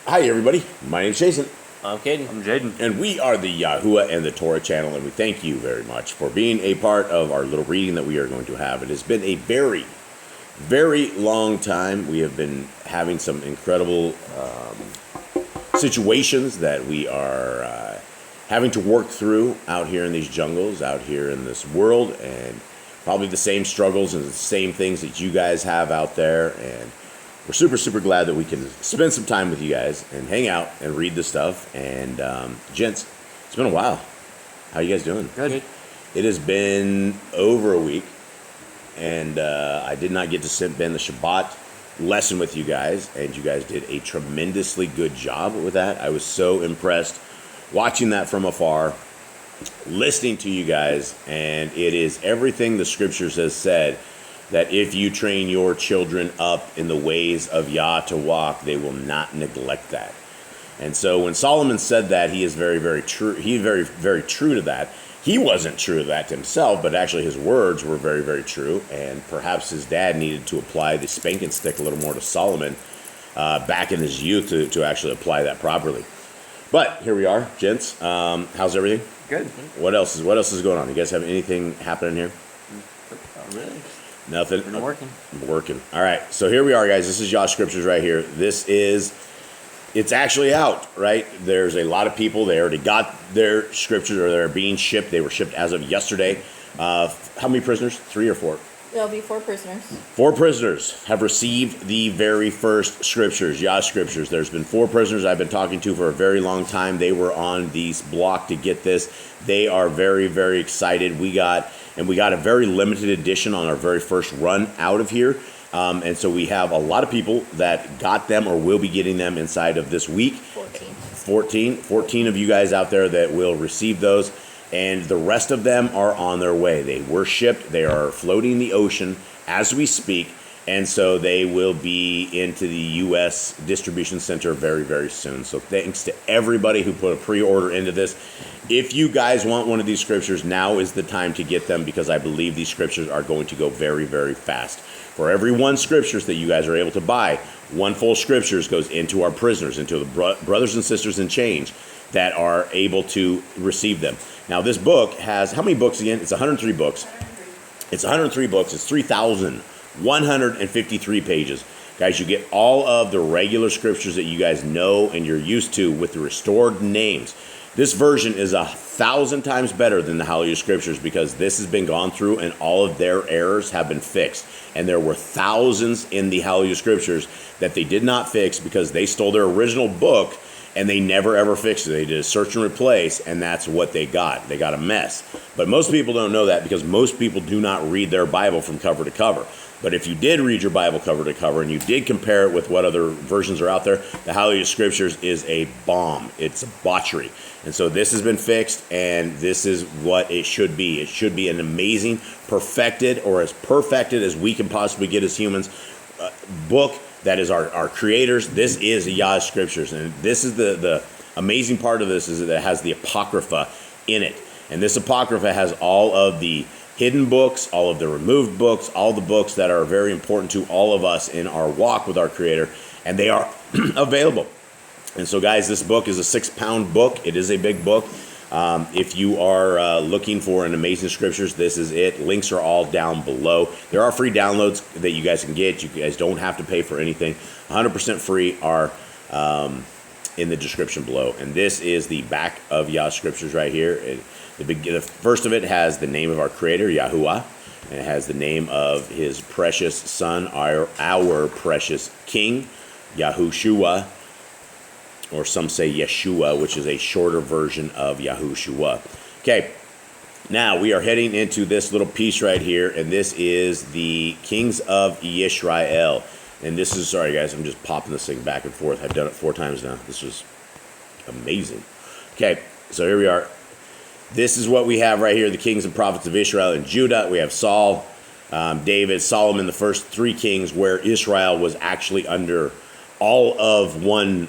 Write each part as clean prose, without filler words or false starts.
Hi, everybody. My name's Jason. I'm Caden. I'm Jaden. And we are the Yahuwah and the Torah channel, and we thank you very much for being a part of our little reading that we are going to have. It has been a very, very long time. We have been having some incredible situations that we are having to work through out here in these jungles, out here in this world, and probably the same struggles and the same things that you guys have out there. And we're super, super glad that we can spend some time with you guys and hang out and read the stuff. And gents, it's been a while. How you guys doing? Good. It has been over a week, and I did not get to spend the Shabbat lesson with you guys, and you guys did a tremendously good job with that. I was so impressed watching that from afar, listening to you guys, and it is everything the scriptures has said, that if you train your children up in the ways of Yah to walk, they will not neglect that. And so when Solomon said that, he is very, very true. He's very, very true to that. He wasn't true to that himself, but actually his words were very, very true. And perhaps his dad needed to apply the spanking stick a little more to Solomon back in his youth to actually apply that properly. But here we are, gents. How's everything? Good. What else is going on? You guys have anything happening here? Not really. Nothing. Been working. Working. All right. So here we are, guys. This is Yah Scriptures right here. It's actually out, right? There's a lot of people. They already got their scriptures, or they're being shipped. They were shipped as of yesterday. How many prisoners? 3 or 4? There'll be 4 prisoners. 4 prisoners have received the very first scriptures, Yah Scriptures. There's been 4 prisoners I've been talking to for a very long time. They were on this block to get this. They are very, very excited. We got a very limited edition on our very first run out of here. And so we have a lot of people that got them or will be getting them inside of this week. 14 of you guys out there that will receive those. And the rest of them are on their way. They were shipped. They are floating the ocean as we speak. And so they will be into the U.S. distribution center very, very soon. So thanks to everybody who put a pre-order into this. If you guys want one of these scriptures, now is the time to get them, because I believe these scriptures are going to go very, very fast. For every 1 scriptures that you guys are able to buy, 1 full scriptures goes into our prisoners, into the brothers and sisters in chains that are able to receive them. Now, this book has, how many books again? It's 103 books. It's 103 books. It's 3,153 pages. Guys, you get all of the regular scriptures that you guys know and you're used to with the restored names. This version is 1,000 times better than the Hallelujah Scriptures, because this has been gone through and all of their errors have been fixed. And there were thousands in the Hallelujah Scriptures that they did not fix because they stole their original book and they never ever fixed it. They did a search and replace, and that's what they got. They got a mess. But most people don't know that, because most people do not read their Bible from cover to cover. But if you did read your Bible cover to cover and you did compare it with what other versions are out there, the Hallelujah Scriptures is a bomb. It's a botchery. And so this has been fixed, and this is what it should be. It should be an amazing, perfected, or as perfected as we can possibly get as humans, book that is our creators. This is the Yah Scriptures. And this is the amazing part of this, is that it has the Apocrypha in it. And this Apocrypha has all of the hidden books, all of the removed books, all the books that are very important to all of us in our walk with our Creator, and they are available. And so, guys, this book is a 6-pound book. It is a big book. If you are looking for an amazing scriptures, this is it. Links are all down below. There are free downloads that you guys can get. You guys don't have to pay for anything. 100% free are in the description below. And this is the back of Yah Scriptures right here. The first of it has the name of our Creator, Yahuwah, and it has the name of His precious Son, our precious King, Yahushua, or some say Yeshua, which is a shorter version of Yahushua. Okay, now we are heading into this little piece right here, and this is the Kings of Yisrael. And this is, sorry guys, I'm just popping this thing back and forth. I've done it 4 times now. This is amazing. Okay, so here we are. This is what we have right here, the kings and prophets of Israel and Judah. We have Saul, David, Solomon, the first 3 kings, where Israel was actually under all of one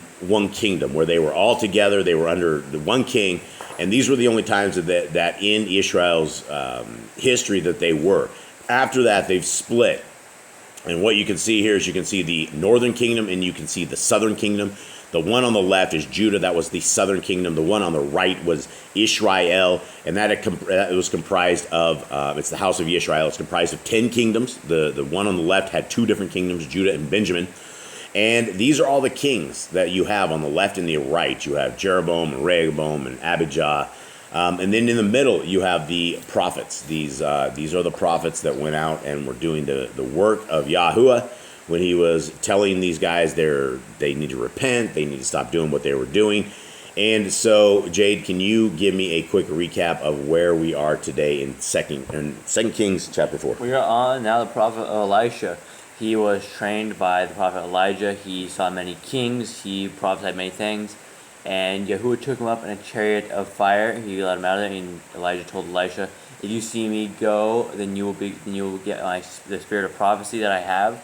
kingdom, where they were all together. They were under the one king, and these were the only times that in Israel's history that they were. After that, they've split. And what you can see here is you can see the northern kingdom and you can see the southern kingdom. The one on the left is Judah. That was the southern kingdom. The one on the right was Israel, and it was comprised of, it's the house of Israel. It's comprised of 10 kingdoms. The one on the left had 2 different kingdoms, Judah and Benjamin. And these are all the kings that you have on the left and the right. You have Jeroboam and Rehoboam and Abijah. And then in the middle, you have the prophets. These are the prophets that went out and were doing the work of Yahuwah when he was telling these guys they need to repent, they need to stop doing what they were doing. And so, Jade, can you give me a quick recap of where we are today in Second Kings chapter 4? We are on now the prophet Elisha. He was trained by the prophet Elijah. He saw many kings. He prophesied many things. And Yahuwah took him up in a chariot of fire. He let him out of there. And Elijah told Elisha, "If you see me go, then you will get the spirit of prophecy that I have."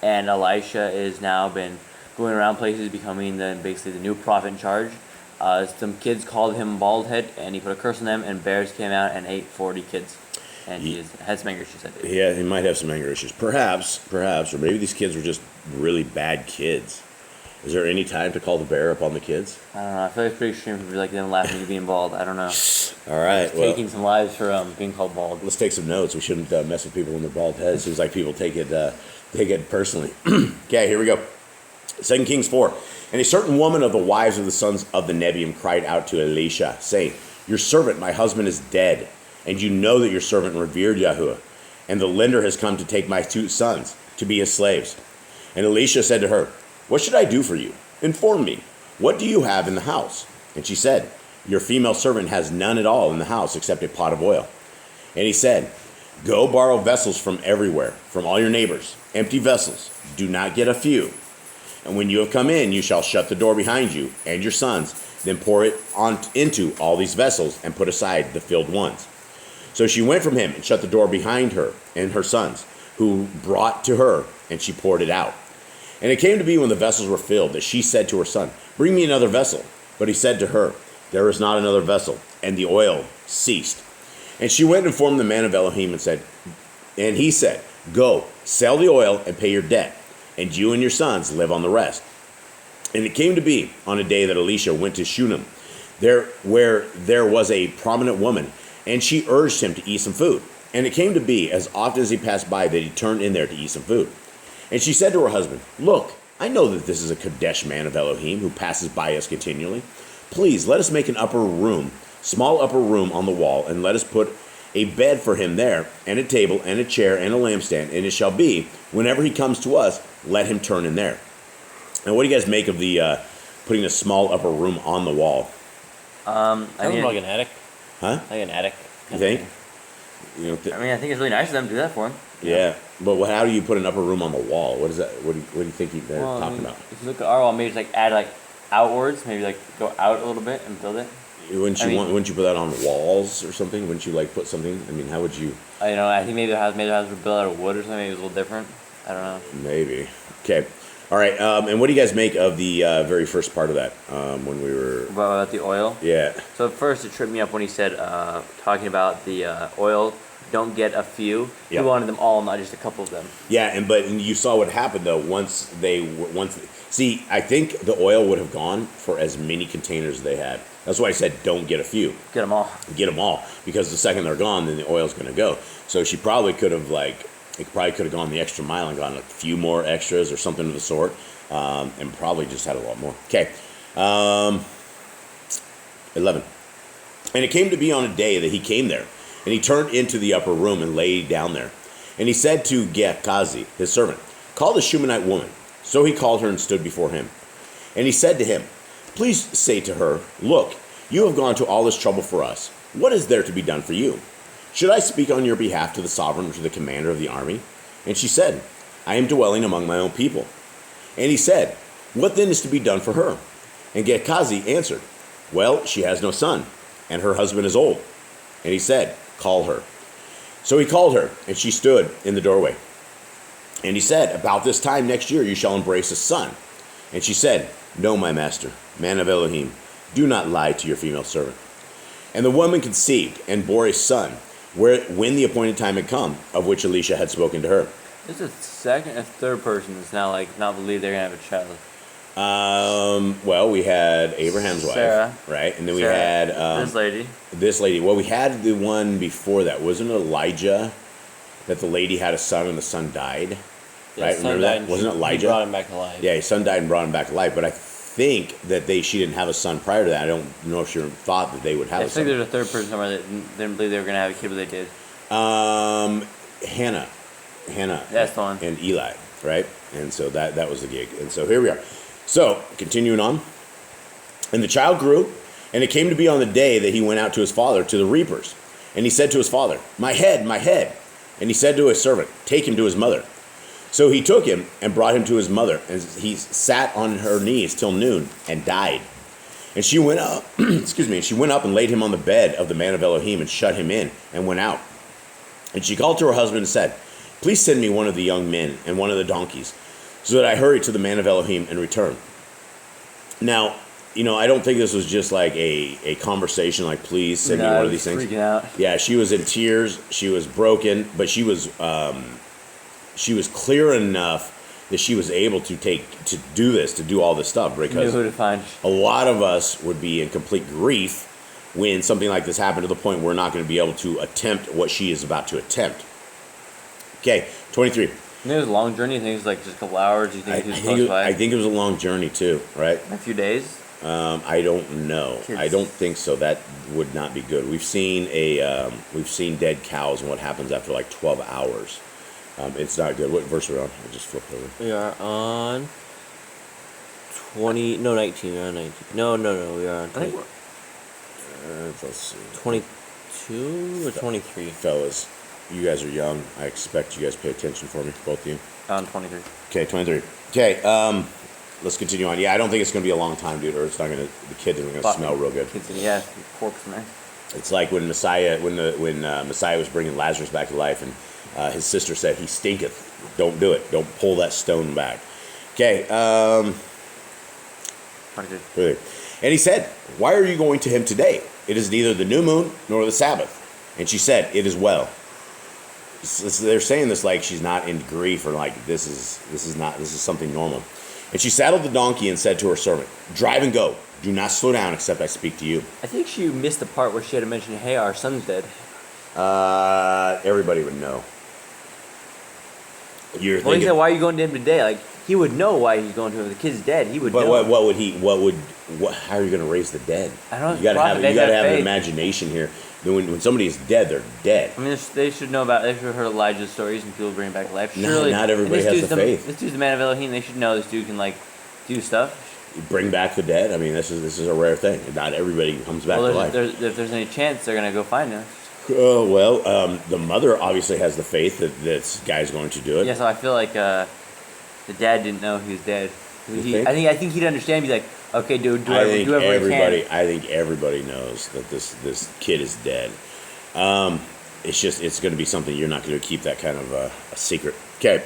And Elisha has now been going around places, becoming basically the new prophet in charge. Some kids called him Baldhead, and he put a curse on them. And bears came out and ate 40 kids. And he had some anger issues. Yeah, he might have some anger issues. Perhaps, or maybe these kids were just really bad kids. Is there any time to call the bear upon the kids? I don't know. I feel like it's pretty extreme for like them laughing at you being bald. I don't know. All right, well, taking some lives for being called bald. Let's take some notes. We shouldn't mess with people when they're bald heads. Seems like people take it personally. Okay, here we go. 2 Kings 4. And a certain woman of the wives of the sons of the Nebiim cried out to Elisha, saying, "Your servant, my husband, is dead, and you know that your servant revered Yahuwah, and the lender has come to take my 2 sons to be his slaves." And Elisha said to her, "What should I do for you? Inform me. What do you have in the house?" And she said, "Your female servant has none at all in the house except a pot of oil." And he said, "Go borrow vessels from everywhere, from all your neighbors, empty vessels. Do not get a few. And when you have come in, you shall shut the door behind you and your sons, then pour it into all these vessels and put aside the filled ones." So she went from him and shut the door behind her and her sons, who brought to her, and she poured it out. And it came to be when the vessels were filled that she said to her son, "Bring me another vessel." But he said to her, "There is not another vessel." And the oil ceased. And she went and informed the man of Elohim and he said, "Go, sell the oil and pay your debt, and you and your sons live on the rest." And it came to be on a day that Elisha went to Shunem, where there was a prominent woman, and she urged him to eat some food. And it came to be, as often as he passed by, that he turned in there to eat some food. And she said to her husband, "Look, I know that this is a Kadesh man of Elohim who passes by us continually. Please let us make an small upper room on the wall, and let us put a bed for him there, and a table, and a chair, and a lampstand. And it shall be, whenever he comes to us, let him turn in there." And what do you guys make of the putting a small upper room on the wall? I mean, like an attic. Huh? Like an attic. You think? I think it's really nice of them to do that for him. Yeah, but how do you put an upper room on the wall? What is that? What do you think they're talking about? If you look at our wall, maybe just add outwards, maybe go out a little bit and build it. Wouldn't you put that on walls or something? Wouldn't you put something? I mean, how would you? I think maybe the house was built out of wood or something. Maybe it was a little different. I don't know. Maybe. Okay. All right. And what do you guys make of the very first part of that when we were about the oil? Yeah. So at first it tripped me up when he said talking about the oil. Don't get a few. Yep. He wanted them all, not just a couple of them. Yeah, and you saw what happened though. See, I think the oil would have gone for as many containers as they had. That's why I said don't get a few. Get them all. Get them all, because the second they're gone, then the oil's going to go. So she probably could have gone the extra mile and gone a few more extras or something of the sort, and probably just had a lot more. Okay, 11. And it came to be on a day that he came there, and he turned into the upper room and lay down there. And he said to Gehazi, his servant, "Call the Shumanite woman." So he called her and stood before him. And he said to him, "Please say to her, look, you have gone to all this trouble for us. What is there to be done for you? Should I speak on your behalf to the sovereign or to the commander of the army?" And she said, "I am dwelling among my own people." And he said, "What then is to be done for her?" And Gehazi answered, "Well, she has no son, and her husband is old." And he said, "Call her." So he called her, and she stood in the doorway. And he said, "About this time next year you shall embrace a son." And she said, "No, my master, man of Elohim, do not lie to your female servant." And the woman conceived and bore a son, when the appointed time had come, of which Elisha had spoken to her. This is a second and third person that's now not believe they're gonna have a child. Well, we had Abraham's Sarah. wife, right? And then we Sarah, had this lady. this lady. Well, we had the one before that. Wasn't it Elijah that the lady had a son and the son died? Yeah, Right? his Remember son that? died, Wasn't it he Elijah? brought him back to life. Yeah, his son died and brought him back to life. But I think that she didn't have a son prior to that. I don't know if she thought that they would have I a think son. there's a third person somewhere that didn't believe they were going to have a kid, but they did. Hannah. That's the one. And Eli, right? And so that was the gig. And so here we are. So, continuing on. And the child grew, and it came to be on the day that he went out to his father to the reapers. And he said to his father, my head, my head. And he said to his servant, take him to his mother. So he took him and brought him to his mother, and he sat on her knees till noon and died. And she went up, she went up and laid him on the bed of the man of Elohim and shut him in and went out. And she called to her husband and said, please send me one of the young men and one of the donkeys, so that I hurry to the man of Elohim and return. Now, I don't think this was just like a conversation, like, please send me one of these things. Freaking out. Yeah, she was in tears. She was broken, but she was clear enough that she was able to do all this stuff, Knew because who to find. a lot of us would be in complete grief when something like this happened, to the point we're not going to be able to attempt what she is about to attempt. Okay, 23. You think it was a long journey? You think it was like just a couple hours? You think it was close I by? think it was a long journey too, right? A few days? I don't know. Kids. I don't think so. That would not be good. We've seen dead cows and what happens after like 12 hours. It's not good. What verse are we on? I just flipped over. We are on 19. We're on 19. No, we are on I think 20, we're... Let's see. 22 or 23. Fellas, you guys are young. I expect you guys pay attention for me, both of you. On 23. Okay, 23. Okay, let's continue on. Yeah, I don't think it's going to be a long time, dude, or it's not going to, the kids are going to smell real good. Kids, yeah, corpse in there. It's like when Messiah was bringing Lazarus back to life, and his sister said, he stinketh. Don't do it. Don't pull that stone back. Okay, 22. and he said, why are you going to him today? It is neither the new moon nor the Sabbath. And she said, it is well. So they're saying this like she's not in grief, or like this is something normal. And she saddled the donkey and said to her servant, drive and go. Do not slow down except I speak to you. I think she missed the part where she had to mention, hey, our son's dead. Everybody would know. You're Well, he thinking, said, why are you going to him today? Like, he would know why he's going to him. The kid's dead. He would but know. how are you going to raise the dead? I don't know. You got to have an faith. imagination here. When somebody is dead, they're dead. I mean, they should know about. They should have heard Elijah's stories and people bring back to life. No, Surely, not everybody and has the faith. This dude's the man of Elohim. They should know this dude can do stuff. Bring back the dead. I mean, this is a rare thing. Not everybody comes back to life. If there's any chance, they're gonna go find him. The mother obviously has the faith that this guy's going to do it. Yeah, so I feel like the dad didn't know he was dead. You think? I think he'd understand. Be like, okay, dude, do whatever you can. I think everybody knows that this kid is dead. It's going to be something you're not going to keep that kind of a secret. Okay,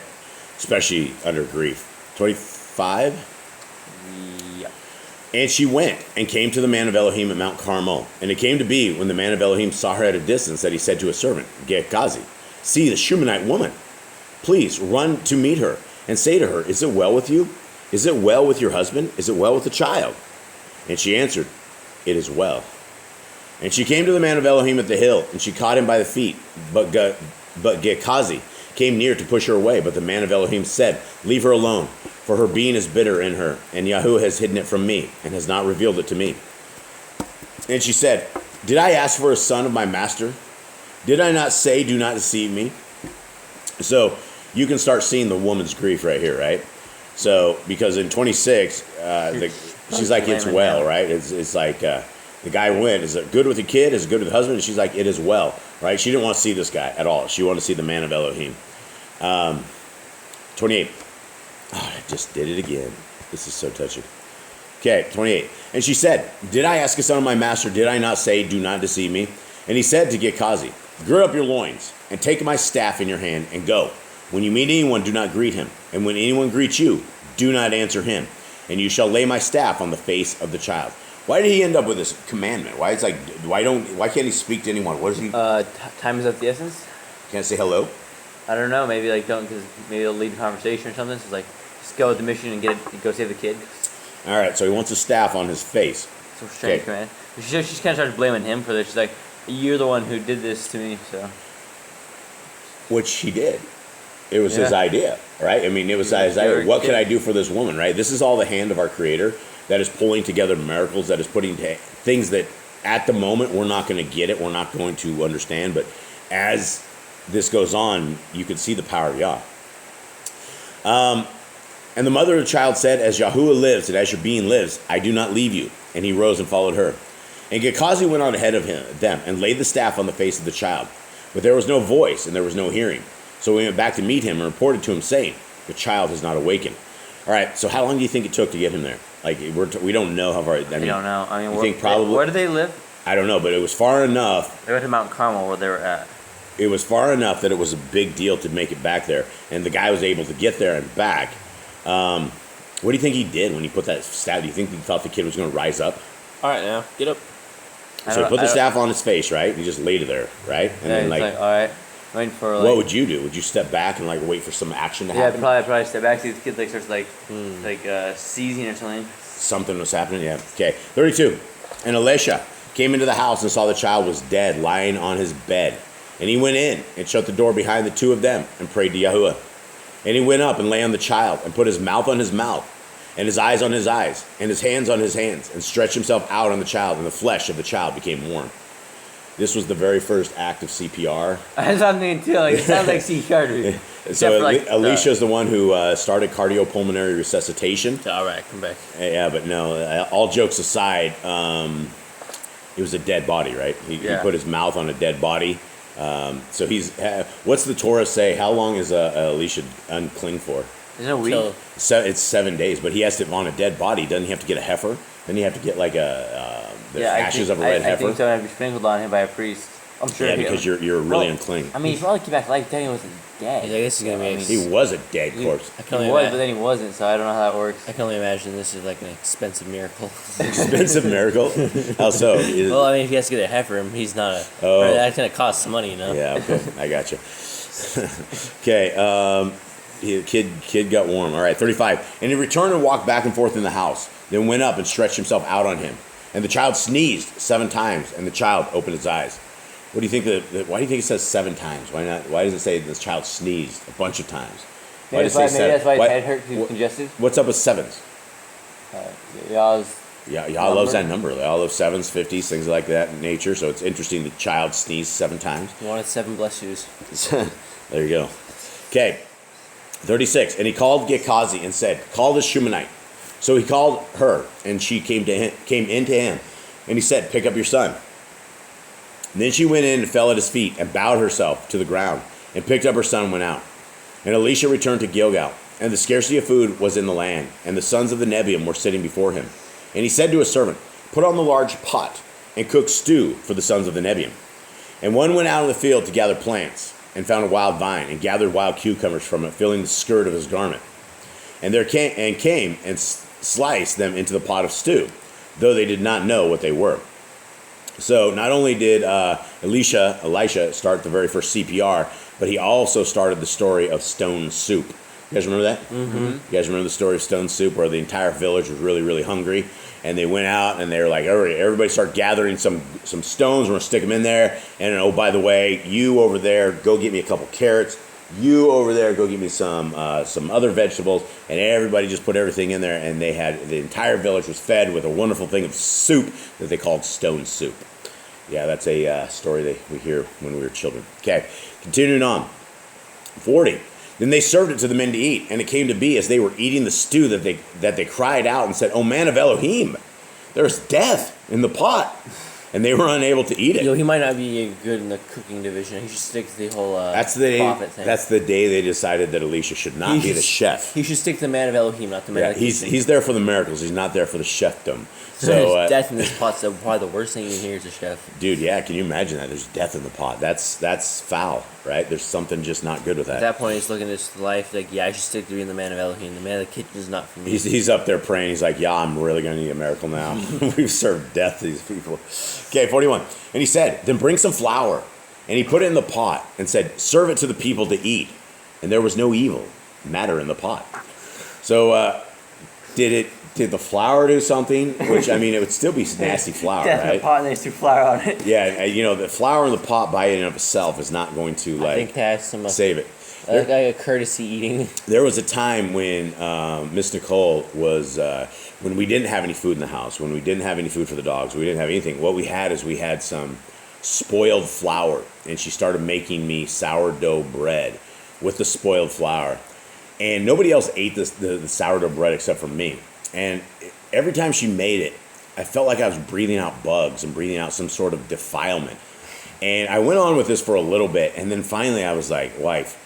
especially under grief. 25. Yeah. And she went and came to the man of Elohim at Mount Carmel. And it came to be, when the man of Elohim saw her at a distance, that he said to his servant, Gehazi, see the Shumanite woman. Please run to meet her and say to her, is it well with you? Is it well with your husband? Is it well with the child? And she answered, it is well. And she came to the man of Elohim at the hill, and she caught him by the feet. But Gehazi came near to push her away. But the man of Elohim said, leave her alone, for her being is bitter in her, and Yahuwah has hidden it from me, and has not revealed it to me. And she said, did I ask for a son of my master? Did I not say, do not deceive me? So you can start seeing the woman's grief right here, right? So, because in 26, she's like, it's well, right? It's like, the guy went, is it good with the kid? Is it good with the husband? And she's like, it is well, right? She didn't want to see this guy at all. She wanted to see the man of Elohim. 28. Oh, I just did it again. This is so touching. Okay, 28. And she said, did I ask a son of my master? Did I not say, do not deceive me? And he said to Gehazi, gird up your loins, and take my staff in your hand, and go. When you meet anyone, do not greet him. And when anyone greets you, do not answer him. And you shall lay my staff on the face of the child. Why did he end up with this commandment? Why can't he speak to anyone? What is he? Time is of the essence. Can't say hello? I don't know. Maybe it'll lead to conversation or something. So it's like, just go with the mission and go save the kid. All right, so he wants a staff on his face. So strange, Okay. man. She kind of starts blaming him for this. She's like, "You're the one who did this to me." So Which he did. It was his Yeah. idea, right? I mean, it was his You're idea. a What kid. can I do for this woman, right? This is all the hand of our Creator that is pulling together miracles, that is putting things that at the moment we're not going to get it, we're not going to understand, but as this goes on, you can see the power of Yah. And the mother of the child said, "As Yahuwah lives and as your being lives, I do not leave you." And he rose and followed her. And Gehazi went on ahead of them and laid the staff on the face of the child. But there was no voice and there was no hearing. So we went back to meet him and reported to him, saying, "The child has not awakened." All right, so how long do you think it took to get him there? Like, we don't know how far. I I don't know. I mean, you think probably? where do they live? I don't know, but it was far enough. They went to Mount Carmel, where they were at. It was far enough that it was a big deal to make it back there. And the guy was able to get there and back. What do you think he did when he put that staff? Do you think he thought the kid was going to rise up? All right, now get up. So he put the staff on his face, right? He just laid it there, right? And Yeah, then, he's like, all right, waiting for like. what would you do? Would you step back and like wait for some action to Yeah, happen? probably step back. See the kid like starts like seizing or something. Something was happening. Yeah. Okay. 32. And Elisha came into the house and saw the child was dead, lying on his bed. And he went in and shut the door behind the two of them and prayed to Yahuwah. And he went up and lay on the child and put his mouth on his mouth and his eyes on his eyes and his hands on his hands and stretched himself out on the child, and the flesh of the child became warm. This was the very first act of CPR. That's what I'm thinking too. Like, it sounds like CPR to me. So for, like, Alicia's the one who started cardiopulmonary resuscitation. All right, come back. Yeah, but no, all jokes aside, it was a dead body, right? He put his mouth on a dead body. So he's, what's the Torah say? How long is Elisha unclean for? Isn't it a week? So, It's 7 days, but he has to, on a dead body, doesn't he have to get a heifer? Then he have to get like the ashes of a red I heifer? think so. I'd be sprinkled on him by a priest. I'm sure. Yeah, because you're really unclean. I mean, he probably came back to life. Then he wasn't dead. I guess it's gonna be. He was a dead corpse. I can He only was, but then he wasn't. So I don't know how that works. I can only imagine this is like an expensive miracle. Expensive miracle? How so? Well, I mean, if he has to get a heifer, he's not a. Oh. That's gonna cost some money, you know. Yeah, okay, I got you. Okay, kid got warm. All right, 35. And he returned and walked back and forth in the house, then went up and stretched himself out on him. And the child sneezed 7 times, and the child opened his eyes. What do you think? Why do you think it says 7 times? Why not? Why does it say this child sneezed a bunch of times? Why Maybe does it say that's why his Why- head hurt. He was congested. What's up with 7s? Y'all's. Yeah, y'all loves that number. They all love 7s, 50s, things like that in nature. So it's interesting the child sneezed 7 times. You wanted 7 bless yous. There you go. Okay, 36. And he called Gehazi and said, "Call the Shumanite." So he called her, and she came into him, and he said, "Pick up your son." And then she went in and fell at his feet and bowed herself to the ground and picked up her son and went out. And Elisha returned to Gilgal, and the scarcity of food was in the land, and the sons of the Nebiim were sitting before him. And he said to his servant, "Put on the large pot and cook stew for the sons of the Nebiim." And one went out in the field to gather plants and found a wild vine and gathered wild cucumbers from it, filling the skirt of his garment. And came and sliced them into the pot of stew, though they did not know what they were. So not only did Elisha start the very first CPR, but he also started the story of stone soup. You guys remember that? Mm-hmm. You guys remember the story of stone soup, where the entire village was really, really hungry, and they went out and they were like, "All right, everybody start gathering some stones. We're gonna stick them in there. And oh, by the way, you over there, go get me a couple carrots. You over there, go get me some other vegetables." And everybody just put everything in there, and the entire village was fed with a wonderful thing of soup that they called stone soup. Yeah, that's a story that we hear when we were children. Okay, continuing on. 40. Then they served it to the men to eat, and it came to be as they were eating the stew that they cried out and said, "O man of Elohim, there's death in the pot." And they were unable to eat it. He might not be good in the cooking division. He should stick to the whole prophet thing. That's the day they decided that Elisha should not be the chef. He should stick to the man of Elohim, not the man of he's there for the miracles. He's not there for the chefdom. So there's death in this pot. So probably the worst thing you can hear is a chef. Dude, yeah, can you imagine that? There's death in the pot. That's foul, right? There's something just not good with that. At that point, he's looking at his life like, I should stick to being the man of Elohim. The man of the kitchen is not for me. He's up there praying. He's like, "Yeah, I'm really going to need a miracle now." We've served death to these people. Okay, 41. And he said, "Then bring some flour." And he put it in the pot and said, "Serve it to the people to eat." And there was no evil matter in the pot. So Did the flour do something? Which, I mean, it would still be nasty flour, Death in right? a pot and they threw flour on it. Yeah, the flour in the pot by in and of itself is not going to, I think that's some save it. like a courtesy eating. There was a time when Miss Nicole was, when we didn't have any food in the house, when we didn't have any food for the dogs, we didn't have anything. What we had is we had some spoiled flour, and she started making me sourdough bread with the spoiled flour. And nobody else ate the sourdough bread except for me. And every time she made it, I felt like I was breathing out bugs and breathing out some sort of defilement. And I went on with this for a little bit, and then finally I was like, wife,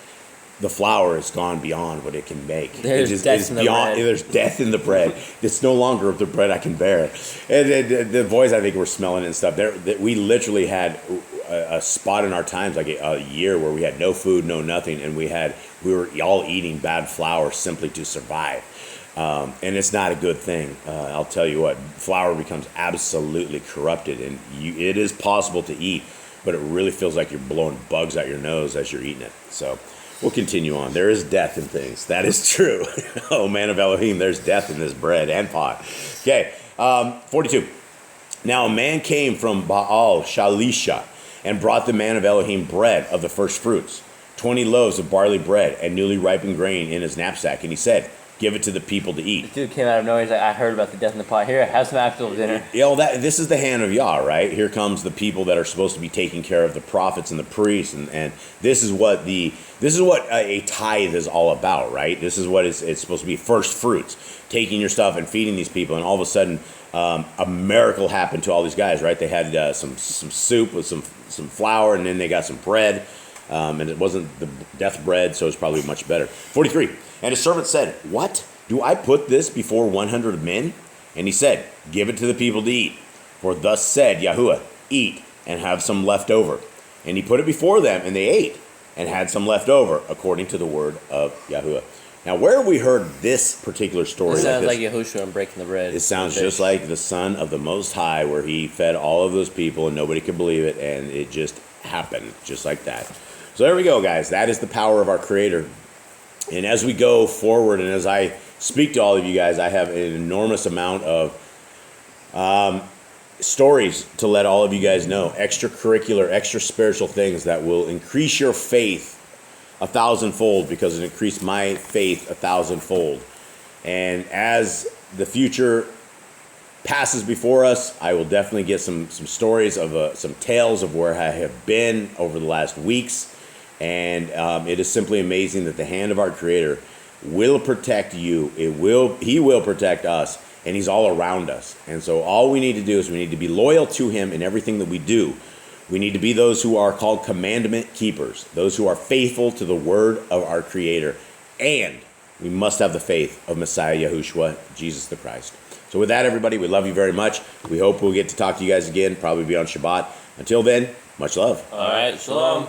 the flour has gone beyond what it can make. There's death in the bread. There's death in the bread. It's no longer the bread I can bear. And the boys, I think, were smelling it and stuff. We literally had a spot in our times, like a year, where we had no food, no nothing, and we were all eating bad flour simply to survive. And it's not a good thing. I'll tell you what, flour becomes absolutely corrupted, and it is possible to eat, but it really feels like you're blowing bugs out your nose as you're eating it. So we'll continue on. There is death in things. That is true. Oh, man of Elohim, there's death in this bread and pot. Okay, 42. Now a man came from Baal Shalisha and brought the man of Elohim bread of the first fruits, 20 loaves of barley bread and newly ripened grain in his knapsack. And he said, give it to the people to eat. This dude came out of nowhere. He's like, I heard about the death in the pot. Here, have some actual dinner. This is the hand of Yah, right? Here comes the people that are supposed to be taking care of the prophets and the priests, and this is what a tithe is all about, right? This is what it's supposed to be, first fruits, taking your stuff and feeding these people, and all of a sudden, a miracle happened to all these guys, right? They had some soup with some flour, and then they got some bread, and it wasn't the death bread, so it's probably much better. 43. And his servant said, what? Do I put this before 100 men? And he said, give it to the people to eat. For thus said Yahuwah, eat and have some left over. And he put it before them, and they ate and had some left over, according to the word of Yahuwah. Now, where have we heard this particular story? It sounds like Yahushua and breaking the bread. It sounds just like the Son of the Most High, where he fed all of those people, and nobody could believe it, and it just happened, just like that. So there we go, guys. That is the power of our Creator. And as we go forward, and as I speak to all of you guys, I have an enormous amount of stories to let all of you guys know, extracurricular, extra spiritual things that will increase your faith 1,000-fold, because it increased my faith 1,000-fold. And as the future passes before us, I will definitely get some stories of some tales of where I have been over the last weeks. And it is simply amazing that the hand of our Creator will protect you. He will protect us, and He's all around us. And so all we need to do is we need to be loyal to Him in everything that we do. We need to be those who are called commandment keepers, those who are faithful to the word of our Creator. And we must have the faith of Messiah Yahushua, Jesus the Christ. So with that, everybody, we love you very much. We hope we'll get to talk to you guys again, probably be on Shabbat. Until then, much love. All right, shalom.